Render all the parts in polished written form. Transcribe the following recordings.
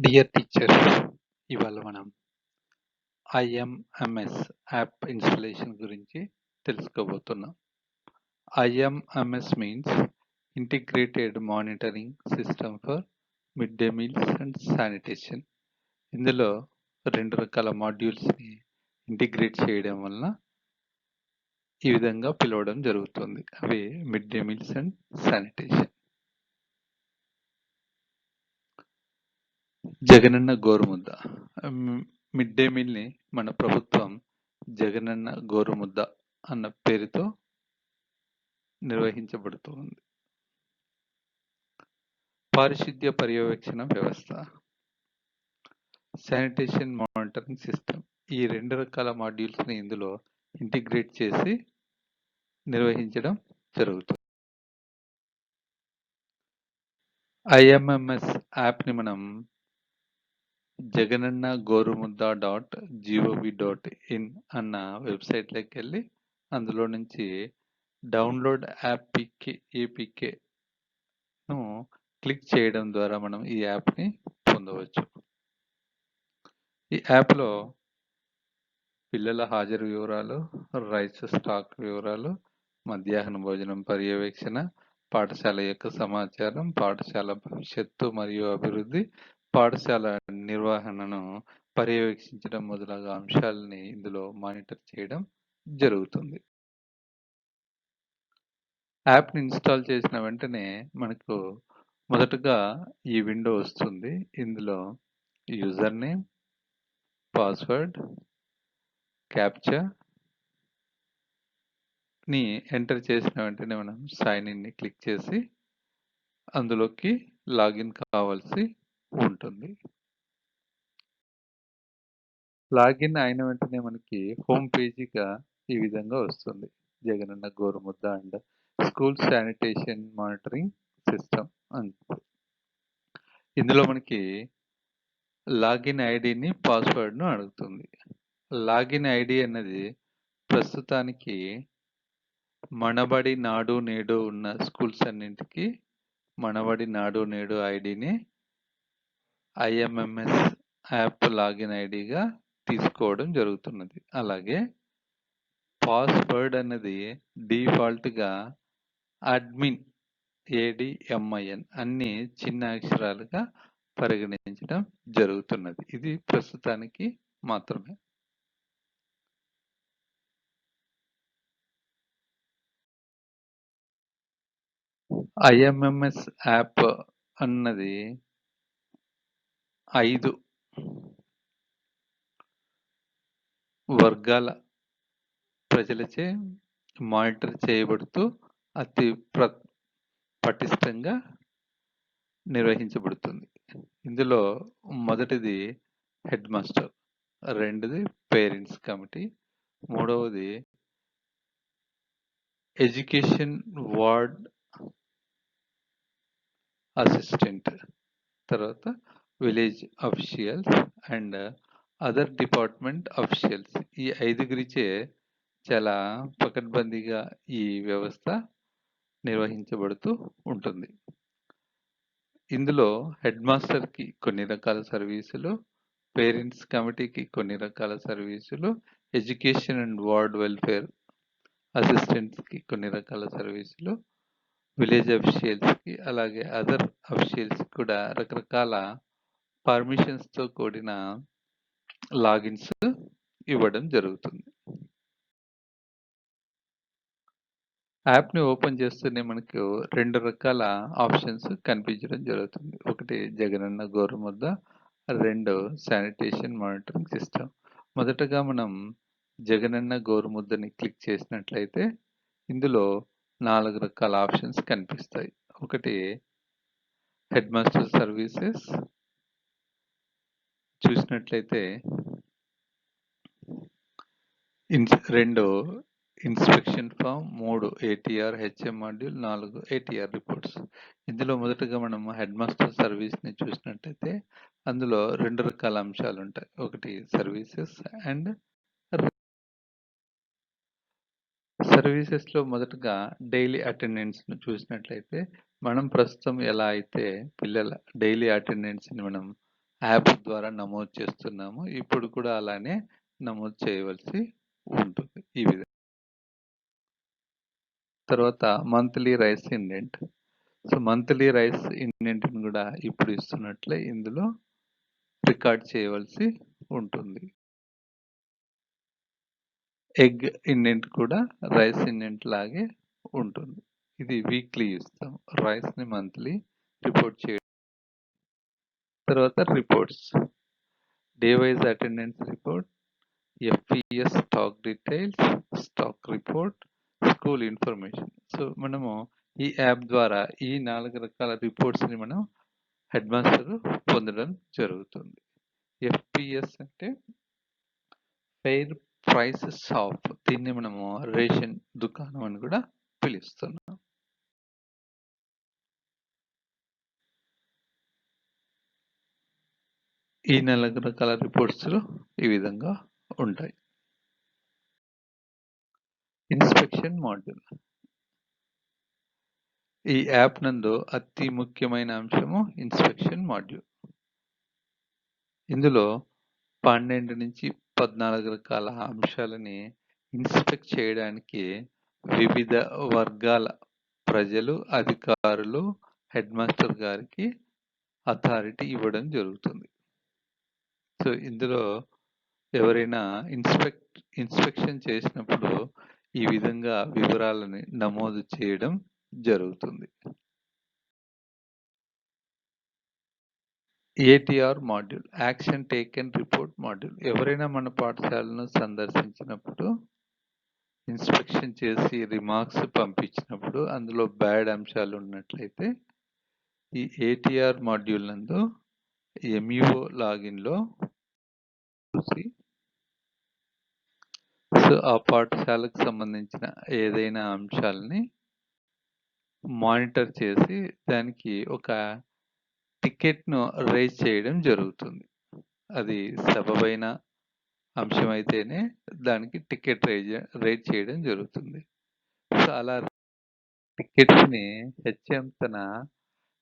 Dear teachers, ఇవాళ మనం IMMS app installation గురించి తెలుసుకోబోతున్నాం. IMMS means integrated monitoring system for mid day meals and sanitation. ఇందులో రెండు రకాల మాడ్యూల్స్ని ఇంటిగ్రేట్ చేయడం వలన ఈ విధంగా పిలవడం జరుగుతుంది. అవి mid day meals and sanitation. Jagananna Gorumudda. Mid day మీల్ని మన ప్రభుత్వం జగనన్న గోరుముద్ద అన్న పేరుతో నిర్వహించబడుతుంది. పారిశుద్ధ్య పర్యవేక్షణ వ్యవస్థ, శానిటేషన్ మానిటరింగ్ సిస్టమ్, ఈ రెండు రకాల మాడ్యూల్స్ని ఇందులో ఇంటిగ్రేట్ చేసి నిర్వహించడం జరుగుతుంది. ఐఎంఎంఎస్ యాప్ని మనం జగనన్న goruMudda.gov.in అన్న వెబ్సైట్లోకి వెళ్ళి అందులో నుంచి డౌన్లోడ్ ఏపీకేను క్లిక్ చేయడం ద్వారా మనం ఈ యాప్ని పొందవచ్చు. ఈ యాప్లో పిల్లల హాజరు వివరాలు, రైస్ స్టాక్ వివరాలు, మధ్యాహ్న భోజనం పర్యవేక్షణ, పాఠశాల యొక్క సమాచారం, పాఠశాల భవిష్యత్తు మరియు అభివృద్ధి, పాఠశాల నిర్వహణను పర్యవేక్షించడం మొదలగు అంశాలని ఇందులో మానిటర్ చేయడం జరుగుతుంది. యాప్ని ఇన్స్టాల్ చేసిన వెంటనే మనకు మొదటగా ఈ విండో వస్తుంది. ఇందులో యూజర్ నేమ్, పాస్వర్డ్, క్యాప్చా ని ఎంటర్ చేసిన వెంటనే మనం సైన్ ఇన్ని క్లిక్ చేసి అందులోకి లాగిన్ కావాల్సి ఉంటుంది. లాగిన్ అయిన వెంటనే మనకి హోమ్ పేజీగా ఈ విధంగా వస్తుంది. Jagananna Gorumudda and school sanitation monitoring system అని. ఇందులో మనకి లాగిన్ ఐడిని, పాస్వర్డ్ను అడుగుతుంది. లాగిన్ ఐడి అన్నది ప్రస్తుతానికి మనబడి నాడు నేడు ఉన్న స్కూల్స్ అన్నింటికి మనబడి నాడు నేడు ఐడిని ఐఎంఎంఎస్ యాప్ లాగిన్ ఐడిగా తీసుకోవడం జరుగుతున్నది. అలాగే పాస్వర్డ్ అన్నది డిఫాల్ట్గా అడ్మిన్ ADMIN అన్ని చిన్న అక్షరాలుగా పరిగణించడం జరుగుతున్నది. ఇది ప్రస్తుతానికి మాత్రమే. ఐఎంఎంఎస్ యాప్ అన్నది 5 వర్గాల ప్రజలచే మానిటర్ చేయబడుతూ అతి పటిష్టంగా నిర్వహించబడుతుంది. ఇందులో మొదటిది హెడ్ మాస్టర్, రెండోది పేరెంట్స్ కమిటీ, మూడవది ఎడ్యుకేషన్ వార్డ్ అసిస్టెంట్, తర్వాత village officials and other department officials. ఈ 5గురిచే చాలా పకడ్బందీగా ఈ వ్యవస్థ నిర్వహించబడుతూ ఉంటుంది. ఇందులో హెడ్ మాస్టర్కి కొన్ని రకాల సర్వీసులు, పేరెంట్స్ కమిటీకి కొన్ని రకాల సర్వీసులు, ఎడ్యుకేషన్ అండ్ వార్డ్ వెల్ఫేర్ అసిస్టెంట్స్కి కొన్ని రకాల సర్వీసులు, విలేజ్ అఫీషియల్స్కి, అలాగే అదర్ అఫీషియల్స్ కూడా రకరకాల పర్మిషన్స్తో కూడిన లాగిన్స్ ఇవ్వడం జరుగుతుంది. యాప్ని ఓపెన్ చేస్తూనే మనకు 2 రకాల ఆప్షన్స్ కనిపించడం జరుగుతుంది. ఒకటి జగనన్న గోరుముద్ద, 2 శానిటేషన్ మానిటరింగ్ సిస్టమ్. మొదటగా మనం జగనన్న గోరుముద్దని క్లిక్ చేసినట్లయితే ఇందులో 4 రకాల ఆప్షన్స్ కనిపిస్తాయి. ఒకటి హెడ్ మాస్టర్ సర్వీసెస్, చూసినట్లయితే 2 inspection form, 3 ATR HM module, 4 ATR reports. ఇందులో మొదటగా మనం హెడ్ మాస్టర్ సర్వీస్ని చూసినట్లయితే అందులో 2 రకాల అంశాలు ఉంటాయి. ఒకటి సర్వీసెస్ అండ్ సర్వీసెస్లో మొదటగా డైలీ అటెండెన్స్ను చూసినట్లయితే మనం ప్రస్తుతం ఎలా అయితే పిల్లల డైలీ అటెండెన్స్ని మనం యాప్ ద్వారా నమోదు చేస్తున్నాము. ఇప్పుడు కూడా అలానే నమోదు చేయవలసి ఉంటుంది. ఈ విధంగా. తర్వాత monthly rice indent. So, monthly rice ఇండెంట్‌ని కూడా ఇప్పుడు ఇస్తున్నట్లే ఇందులో రికార్డ్ చేయవలసి ఉంటుంది. ఎగ్ ఇండెంట్ కూడా రైస్ ఇండెంట్ లాగే ఉంటుంది. ఇది వీక్లీ ఇస్తాం. రైస్‌ని మంత్లీ రిపోర్ట్ చేయడం. తర్వాత reports. Day wise attendance report, FPS stock details, stock report, school information. So, మనము ఈ యాప్ ద్వారా ఈ 4 రకాల రిపోర్ట్స్‌ని మనం హెడ్ మాస్టర్ పొందడం జరుగుతుంది. ఎఫ్‌పిఎస్ అంటే ఫెయిర్ ప్రైసెస్ షాప్. దీన్ని మనము రేషన్ దుకాణం అని కూడా పిలుస్తున్నాం. ఈ 4 రకాల రిపోర్ట్స్ ఈ విధంగా ఉంటాయి. Inspection module. ఈ యాప్ నందు అతి ముఖ్యమైన అంశము ఇన్స్పెక్షన్ మాడ్యూల్. ఇందులో 12-14 రకాల అంశాలని ఇన్స్పెక్ట్ చేయడానికి వివిధ వర్గాల ప్రజలు, అధికారులు హెడ్ మాస్టర్ గారికి అథారిటీ ఇవ్వడం జరుగుతుంది. సో, ఇందులో ఎవరైనా ఇన్స్పెక్షన్ చేసినప్పుడు ఈ విధంగా వివరాలని నమోదు చేయడం జరుగుతుంది. ATR module, action taken report module. ఎవరైనా మన పాఠశాలను సందర్శించినప్పుడు ఇన్స్పెక్షన్ చేసి రిమార్క్స్ పంపించినప్పుడు అందులో బ్యాడ్ అంశాలు ఉన్నట్లయితే ఈ ఏటీఆర్ మాడ్యూల్ నందు ఎంఈఓ లాగిన్‌లో చూసి సో, ఆ పాఠశాలకు సంబంధించిన ఏదైనా అంశాలని మానిటర్ చేసి దానికి ఒక టికెట్‌ను రైజ్ చేయడం జరుగుతుంది. అది సబబైన అంశమైతేనే దానికి టికెట్ రైజ్ చేయడం జరుగుతుంది. సో, అలా టికెట్స్‌ని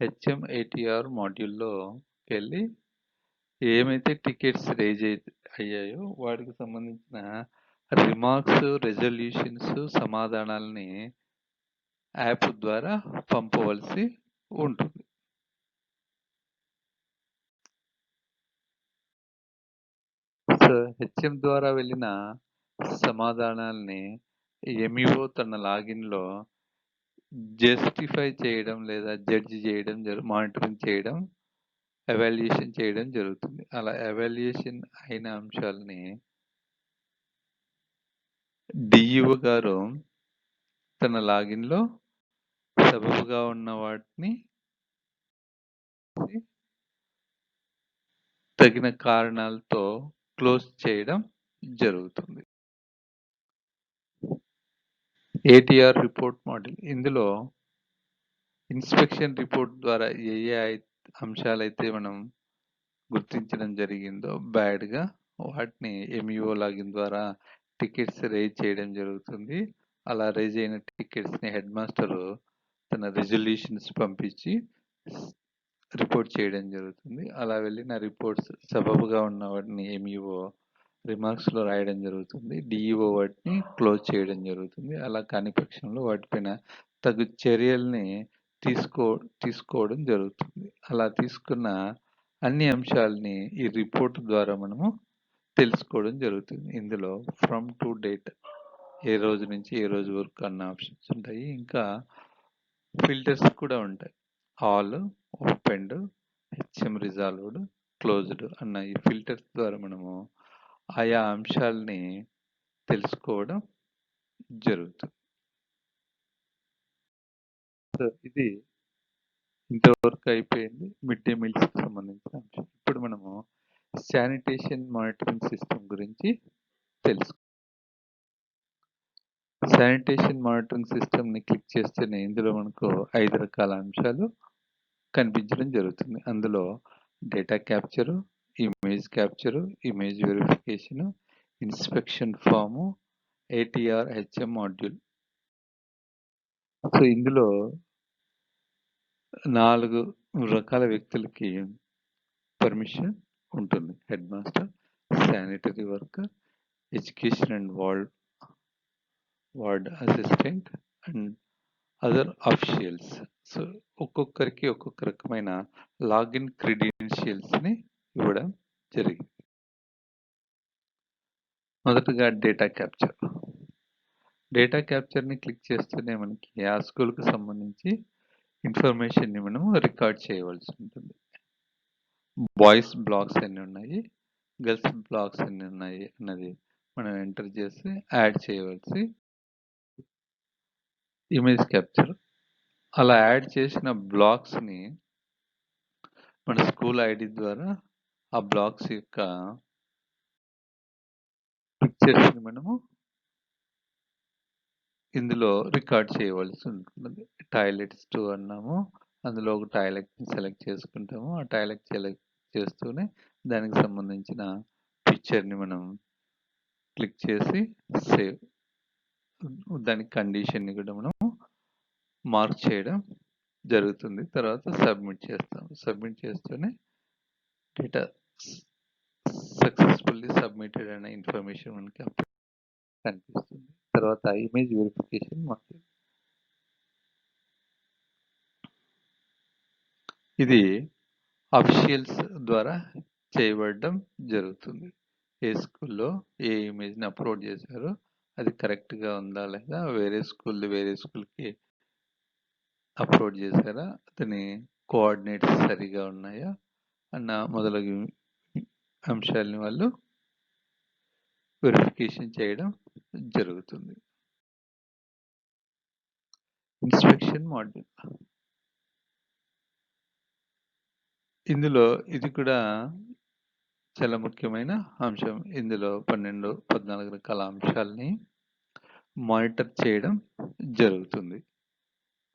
హెచ్ఎం ఏటీఆర్ మాడ్యూల్‌లోకెళ్ళి ఏమైతే టికెట్స్ రైజ్ అయ్యాయో వాటికి సంబంధించిన రిమార్క్స్, రెజల్యూషన్స్, సమాధానాలని యాప్ ద్వారా పంపవలసి ఉంటుంది. సో, హెచ్ఎం ద్వారా వెళ్ళిన సమాధానాల్ని ఎంఈఓ తన లాగిన్‌లో జస్టిఫై చేయడం లేదా జడ్జ్ చేయడం మానిటరింగ్ చేయడం, ఎవాల్యుయేషన్ చేయడం జరుగుతుంది. అలా ఎవాల్యుయేషన్ అయిన అంశాల్ని డీఈఓ గారు తన లాగిన్‌లో సబబుగా ఉన్న వాటిని తగిన కారణాలతో క్లోజ్ చేయడం జరుగుతుంది. ATR report module. ఇందులో ఇన్స్పెక్షన్ రిపోర్ట్ ద్వారా ఏ అంశాలైతే మనం గుర్తించడం జరిగిందో బ్యాడ్‌గా వాటిని ఎంఈఓ లాగిన్ ద్వారా టికెట్స్ రైజ్ చేయడం జరుగుతుంది. అలా రైజ్ అయిన టికెట్స్‌ని హెడ్ మాస్టరు తన రిజల్యూషన్స్ పంపించి రిపోర్ట్ చేయడం జరుగుతుంది. అలా వెళ్ళిన రిపోర్ట్స్ సబబుగా ఉన్న వాటిని ఎంఈఓ రిమార్క్స్‌లో రాయడం జరుగుతుంది. డీఈఓ వాటిని క్లోజ్ చేయడం జరుగుతుంది. అలా కాని పక్షంలో వాటిపైన తగు చర్యల్ని తీసుకోవడం జరుగుతుంది. అలా తీసుకున్న అన్ని అంశాల్ని ఈ రిపోర్ట్ ద్వారా మనము తెలుసుకోవడం జరుగుతుంది. ఇందులో ఫ్రమ్ టు డేట్, ఏ రోజు నుంచి ఏ రోజు వరకు అన్న ఆప్షన్స్ ఉంటాయి. ఇంకా ఫిల్టర్స్ కూడా ఉంటాయి. All, opened, HM resolved, closed అన్న ఈ ఫిల్టర్స్ ద్వారా మనము ఆయా అంశాల్ని తెలుసుకోవడం జరుగుతుంది. సో, ఇది ఇంతవరకు అయిపోయింది మిడ్ డే మీల్స్‌కి సంబంధించిన అంశం. ఇప్పుడు మనము శానిటేషన్ మానిటరింగ్ సిస్టమ్ గురించి శానిటేషన్ మానిటరింగ్ సిస్టమ్‌ని క్లిక్ చేస్తేనే ఇందులో మనకు 5 రకాల అంశాలు కనిపించడం జరుగుతుంది. అందులో data capture, image capture, image verification, inspection form, ATR HM module. So, ఇందులో 4 రకాల వ్యక్తులకి పర్మిషన్ ఉంటుంది. Head master, sanitary worker, education and ward assistant and other officials. So ఒక్కొక్కరికి ఒక్కొక్క రకమైన లాగిన్ క్రెడెన్షియల్స్ని ఇవ్వడం జరిగింది. మొదటగా డేటా క్యాప్చర్. డేటా క్యాప్చర్ని క్లిక్ చేస్తూనే మనకి ఆ స్కూల్కి సంబంధించి ఇన్ఫర్మేషన్ని మనము రికార్డ్ చేయవలసి ఉంటుంది. బాయ్స్ బ్లాక్స్ ఎన్ని ఉన్నాయి, గర్ల్స్ బ్లాక్స్ ఎన్ని ఉన్నాయి అన్నది మనం ఎంటర్ చేసి యాడ్ చేయవలసి. Image capture. అలా యాడ్ చేసిన బ్లాక్స్ని మన స్కూల్ ఐడి ద్వారా ఆ బ్లాక్స్ యొక్క పిక్చర్స్ని మనము ఇందులో రికార్డ్ చేయవలసి ఉంటుంది. టాయిలెట్స్ 2 అన్నాము, అందులో ఒక టాయిలెట్ని సెలెక్ట్ చేసుకుంటాము. ఆ టాయిలెట్ సెలెక్ట్ చేస్తూనే దానికి సంబంధించిన పిక్చర్ని మనం క్లిక్ చేసి సేవ్, దాని కండిషన్ని కూడా మనం మార్క్ చేయడం జరుగుతుంది. తర్వాత సబ్మిట్ చేస్తాం. సబ్మిట్ చేస్తూనే డేటా సక్సెస్ఫుల్లీ సబ్మిటెడ్ అనే ఇన్ఫర్మేషన్ మనకి కనిపిస్తుంది. తర్వాత ఇమేజ్ వెరిఫికేషన్ మాడ్యూల్. ఇది అఫీషియల్స్ ద్వారా చేయబడడం జరుగుతుంది. ఏ స్కూల్లో ఏ ఇమేజ్ని అప్లోడ్ చేశారో అది కరెక్ట్గా ఉందా లేదా, వేరే స్కూల్కి అప్లోడ్ చేశారా, అతని కోఆర్డినేట్స్ సరిగా ఉన్నాయా అన్న మొదలగు అంశాలని వాళ్ళు వెరిఫికేషన్ చేయడం జరుగుతుంది. Inspection module. ఇందులో ఇది కూడా చాలా ముఖ్యమైన అంశం. ఇందులో 12, 14 రకాల అంశాలని మానిటర్ చేయడం జరుగుతుంది.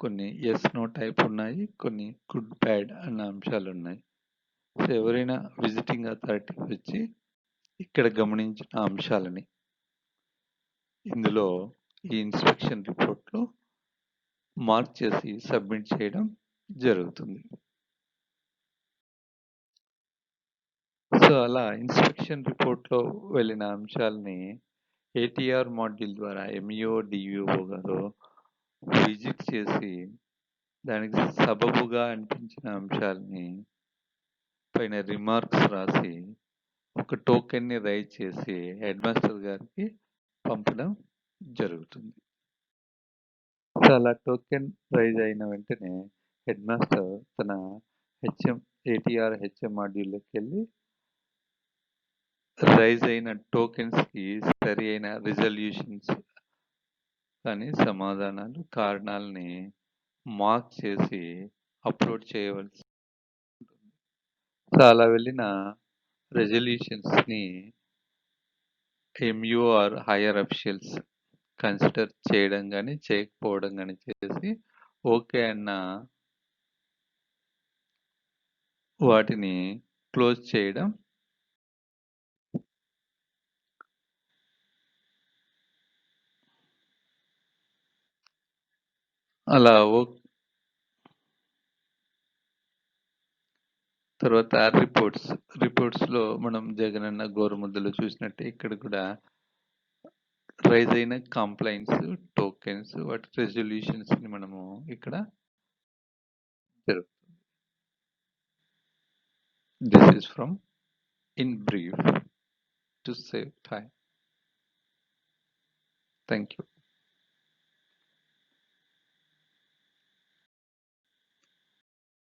కొన్ని ఎస్ నో టైప్ ఉన్నాయి, కొన్ని గుడ్ బ్యాడ్ అన్న అంశాలు ఉన్నాయి. సో ఎవరైనా విజిటింగ్ అథారిటీ వచ్చి ఇక్కడ గమనించిన అంశాలని ఇందులో ఈ ఇన్స్పెక్షన్ రిపోర్ట్లో మార్క్ చేసి సబ్మిట్ చేయడం జరుగుతుంది. సో అలా ఇన్స్పెక్షన్ రిపోర్ట్లో వెళ్ళిన అంశాలని ఏటీఆర్ మాడ్యూల్ ద్వారా ఎంఈఓ డిఈఓ గారు విజిట్ చేసి దానికి సబబుగా అనిపించిన అంశాలని పైన రిమార్క్స్ రాసి ఒక టోకెన్ని రైజ్ చేసి హెడ్ మాస్టర్ గారికి పంపడం జరుగుతుంది. సో అలా టోకెన్ రైజ్ అయిన వెంటనే హెడ్ మాస్టర్ తన ఏటీఆర్ హెచ్ఎం మాడ్యూల్లోకి వెళ్ళి రైజ్ అయిన టోకెన్స్కి సరి అయిన రిజల్యూషన్స్ కానీ సమాధానాలు, కారణాలని మార్క్ చేసి అప్లోడ్ చేయవలసి ఉంటుంది. సో అలా వెళ్ళిన రెజల్యూషన్స్ని MEO or higher officials consider చేయడం కానీ చేయకపోవడం కానీ చేసి ఓకే అన్న వాటిని క్లోజ్ చేయడం. అలా తర్వాత రిపోర్ట్స్లో మనం జగనన్న గోరుముద్దలో చూసినట్టే ఇక్కడ కూడా రైజ్ అయిన కంప్లైంట్స్, టోకెన్స్, వాటి రెజల్యూషన్స్ని మనము ఇక్కడ జరుగుతుంది. This is from in brief to save time. Thank you.